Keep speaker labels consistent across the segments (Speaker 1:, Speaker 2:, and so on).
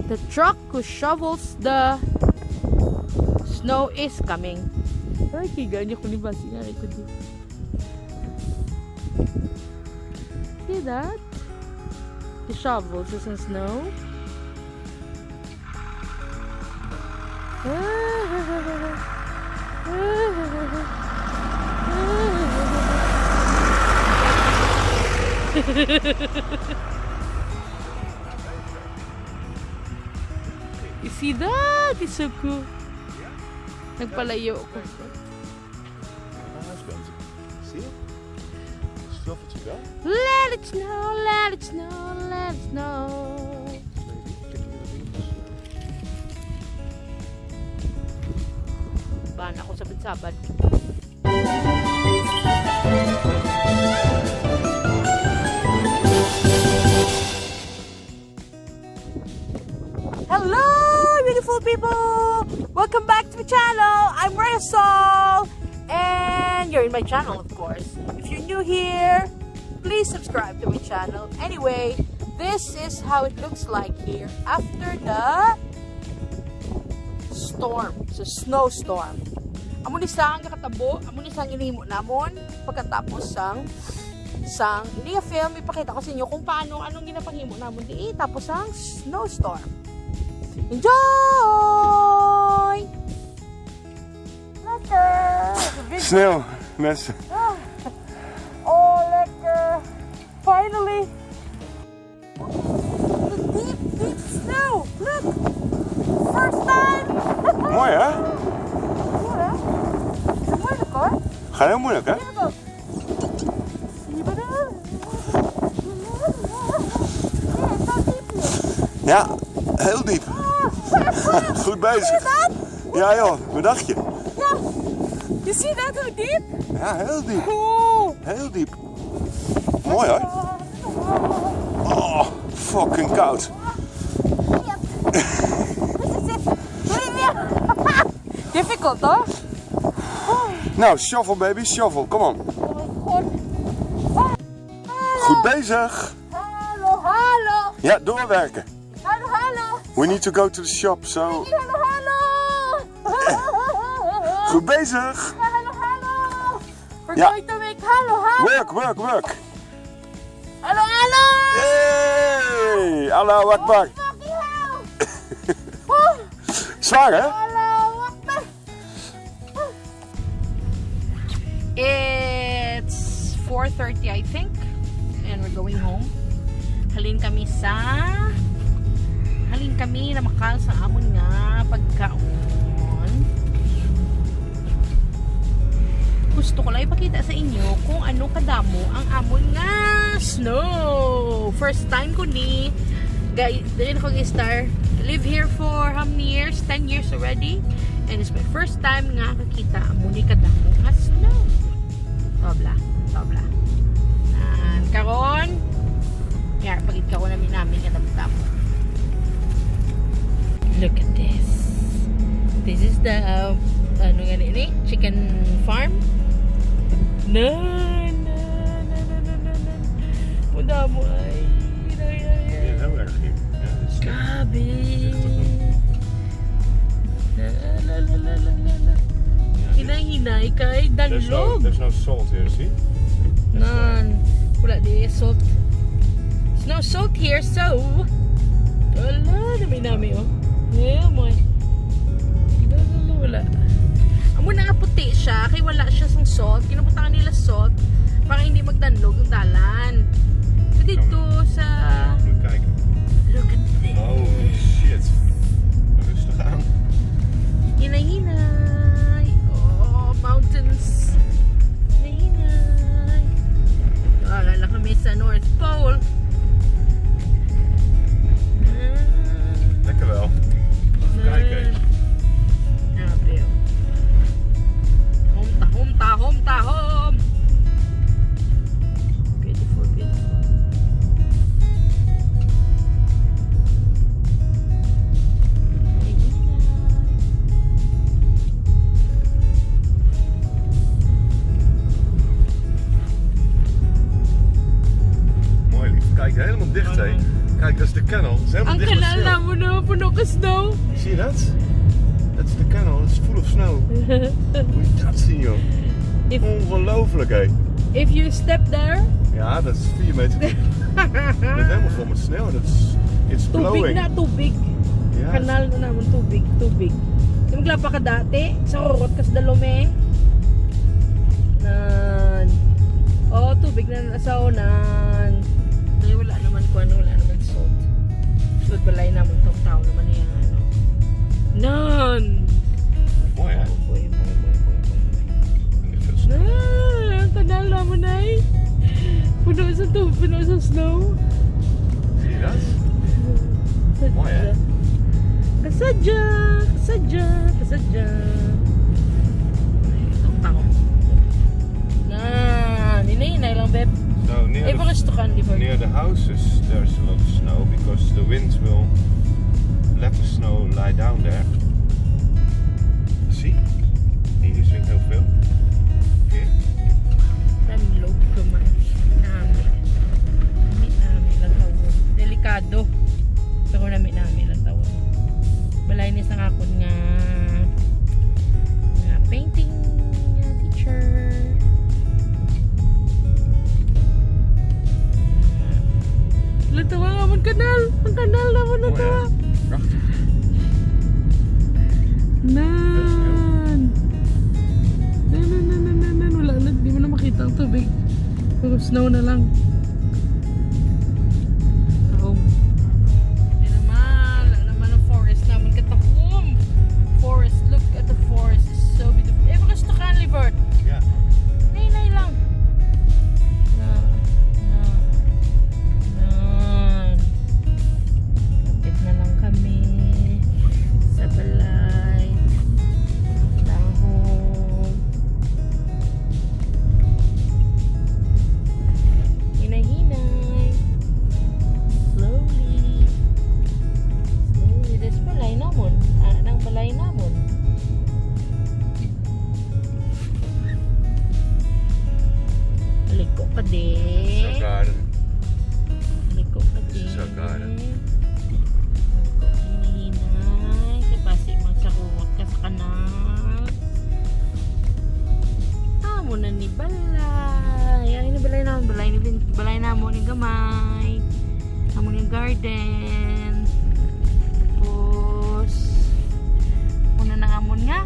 Speaker 1: The truck who shovels the snow is coming. Ay, kiganya ko ni Basi nga rin ko din. See that? The shovels is in snow. You see that? It's so cool. Nagpalayo ko.
Speaker 2: See it? Stoffertje daar.
Speaker 1: Let it snow, let it snow, let it snow. Baan ako sabad-sabad. Hello, beautiful people! Welcome back to my channel. I'm Marisol, and you're in my channel, of course. If you're new here, please subscribe to my channel. Anyway, this is how it looks like here after the storm, so snowstorm. Amo ni sang nakatabo, amo ni sang inihimo namon pagkatapos sang hindi film ipakita ko sa inyo kung paano anong ginapanghimo namon di tapos ang snowstorm. Enjoy! Lekker!
Speaker 2: Sneeuw, mensen.
Speaker 1: Oh, lekker! Finally! The deep, deep snow! Look! First time!
Speaker 2: Mooi hè?
Speaker 1: Mooi hè? Is het moeilijk hoor?
Speaker 2: Gaat heel moeilijk hè?
Speaker 1: Here we go! Zie je dat? Yeah, it's so deep here.
Speaker 2: Ja, heel diep. Goed bezig. Ja joh, wat dacht je?
Speaker 1: Ja, you see that how deep?
Speaker 2: Ja, heel diep.
Speaker 1: Cool!
Speaker 2: Heel diep. Mooi hoor. Oh, fucking koud.
Speaker 1: Difficult hoor.
Speaker 2: Nou, shovel baby, shovel. Kom on. Goed bezig.
Speaker 1: Hallo, hallo.
Speaker 2: Ja, doorwerken.
Speaker 1: Hallo, hallo.
Speaker 2: We need to go to the shop, so...
Speaker 1: Hallo, hallo.
Speaker 2: Goed bezig.
Speaker 1: Hallo, hallo. We're
Speaker 2: Ja.
Speaker 1: going to make hallo, hallo.
Speaker 2: Work, work, work.
Speaker 1: Hallo, hallo.
Speaker 2: Hey, Allahu Akbar.
Speaker 1: Fucking hell.
Speaker 2: Zwaar hè?
Speaker 1: Hallo, Akbar. It's 4:30 I think. And we're going home. Halin kami na makal sa amon nga pagkaon. Gusto ko lang ipakita sa inyo kung ano kadamo ang amon nga snow. First time ko ni guys, din ako star live here for how many years? 10 years already. And it's my first time nga kakita amon ni kadamo nga snow. Tobla. Karon yar pagit ka ko namin kadamo. Look at this. This is the ano nga ni chicken farm. No. Muda mo ay.
Speaker 2: Heel erg diep.
Speaker 1: Grabe. Hinay kay dalog.
Speaker 2: There's no salt here, see?
Speaker 1: None. Wala di salt. There's no salt here, so wala nami oh. Yeah, moy. Wala. Amo na nga puti siya, kay wala siya sang salt. Kinubutangan nila salt para hindi magdanlog yung dalan. So dito sa...
Speaker 2: Moet kijken.
Speaker 1: Look at this.
Speaker 2: Oh shit. Rustig aan.
Speaker 1: Hinay. Oh, mountains. Hinay. Alala kami sa North Pole.
Speaker 2: Lekker wel. Kijken.
Speaker 1: Grabe. Tahom. Beautiful. puno ka snow.
Speaker 2: See that? That's the canal. It's full of snow. Moet je dat zien, joh? Ongelooflijk, hé.
Speaker 1: If you step there.
Speaker 2: Ja, dat is 4 meter diep. Dat is helemaal vol met sneeuw. It's blowing.
Speaker 1: Tubig na, tubig.
Speaker 2: Yes.
Speaker 1: Kanal na naman, tubig. Di maglapa ka dati, sa rurot kas dalume. Nan. Oh, tubig na sa unan. Ay, wala naman salt. Sud balay naman tong tao naman niya, ano. Nan.
Speaker 2: Mooi, hè?
Speaker 1: Boy.
Speaker 2: En veel snow.
Speaker 1: Ang kanal naman ay. Puno sa tubig, puno sa snow.
Speaker 2: Zie je dat? Mooi, hè?
Speaker 1: Kasadya. Itong tao. Hinay lang, Beb.
Speaker 2: So
Speaker 1: Even rustig aan, liever.
Speaker 2: near the houses there's a lot of snow because the wind will let the snow lie down there. Zie? Hier is weer heel veel. Hier.
Speaker 1: Tanlog naman. Nami lang tawon. Delikado. Pero nami lang tawon. Balay ni sa akon nga painting teacher. Latawa nga ang kanal naman na tawa.
Speaker 2: Prachtig.
Speaker 1: Nan. Wala na, di mo na makita ang tubig. Puro snow na lang. Tahum. Di naman, wala naman ang forest naman katahum. Forest, look at the forest. It's so beautiful. Eh, baka gusto ka, Libert.
Speaker 2: Ja.
Speaker 1: Nay lang. Nan. Kapit na lang kami sa balay. Tahum. Hinay-hinay. Slowly. There's balay namon. Nang balay namon. Liko ka din.
Speaker 2: It's a garden.
Speaker 1: Liko ka din.
Speaker 2: This is our garden.
Speaker 1: Liko hinay. Kapasi magsakot ka sa kanal. Amo na ni balay. Ay ni balay namon. Balay namon yung gamay. Amo yung garden. Tapos una na amon nga.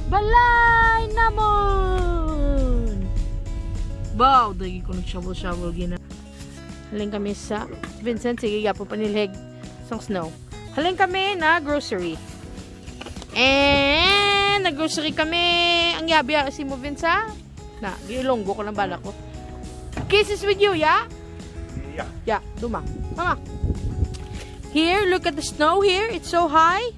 Speaker 1: Balay namon. Wow, dagi ko nag-shovel gina. Haling kami sa Vincent, sige gapo panilheg sang snow. Haling kami na grocery. And nag-grocery kami. Ang yabi si mo Vincent. Na, gilonggo ko lang bala ko. Kisses with you, yeah?
Speaker 2: Ja.
Speaker 1: Yeah, duma. Mama. Here, look at the snow here. It's so high.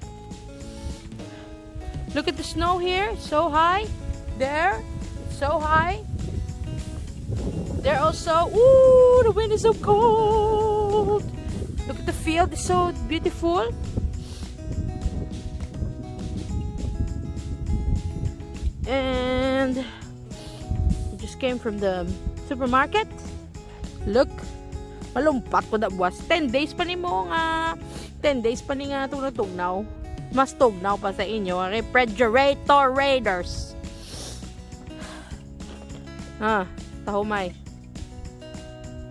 Speaker 1: Look at the snow here. So high. There. It's so high. There also. Ooh, the wind is so cold. Look at the field. It's so beautiful. And we just came from the supermarket. Look. Malumpat ko na buwas. 10 days pa ni mo nga. 10 days pa ni nga tugnaw. Mas tugnaw pa sa inyo. Refrigerator raiders. Tahumay.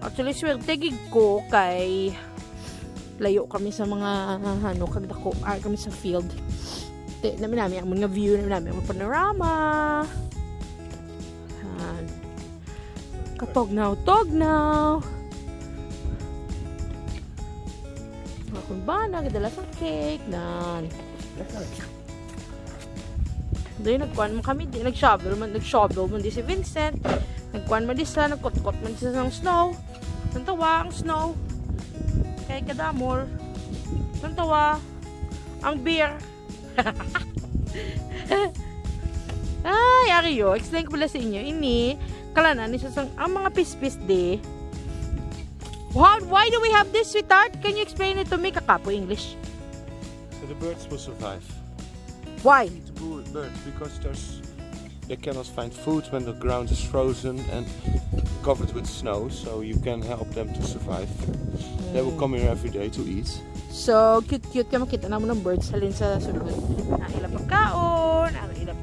Speaker 1: Actually, swerte gig ko kay layo kami sa mga kagdako. Kami sa field. Namin ang mga view, namin ang panorama. Katognaw. Akong bana, kadala sa cake. Doon nagkuhan mo kami, nag-shovel man di si Vincent. Nagkuhan man di sa, nagkot-kot man di sa ng snow. Nantawa ang snow. Kay kadamol. Nantawa ang beer. Ay, ariyo, explain ko pala sa inyo. Ini, kalanan, ang mga pispis di. Why do we have this, sweetheart? Can you explain it to me? Kakapo English.
Speaker 2: So the birds will survive.
Speaker 1: Why?
Speaker 2: Eat the birds because they cannot find food when the ground is frozen and covered with snow, so you can help them to survive. They will come here every day to eat.
Speaker 1: So, cute-cute ka makita na mo ng birds halin sa sulod. Ang ilang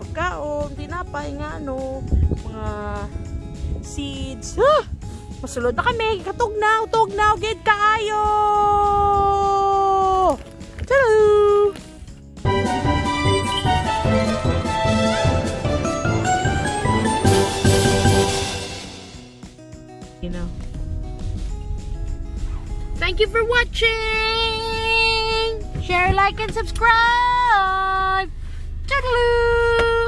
Speaker 1: pagkaon, tinapay nga ano, mga seeds. Masulod na kami, katugnaw, gid kaayo! Hello! You know. Thank you for watching! Share, like, and subscribe! Toodaloo!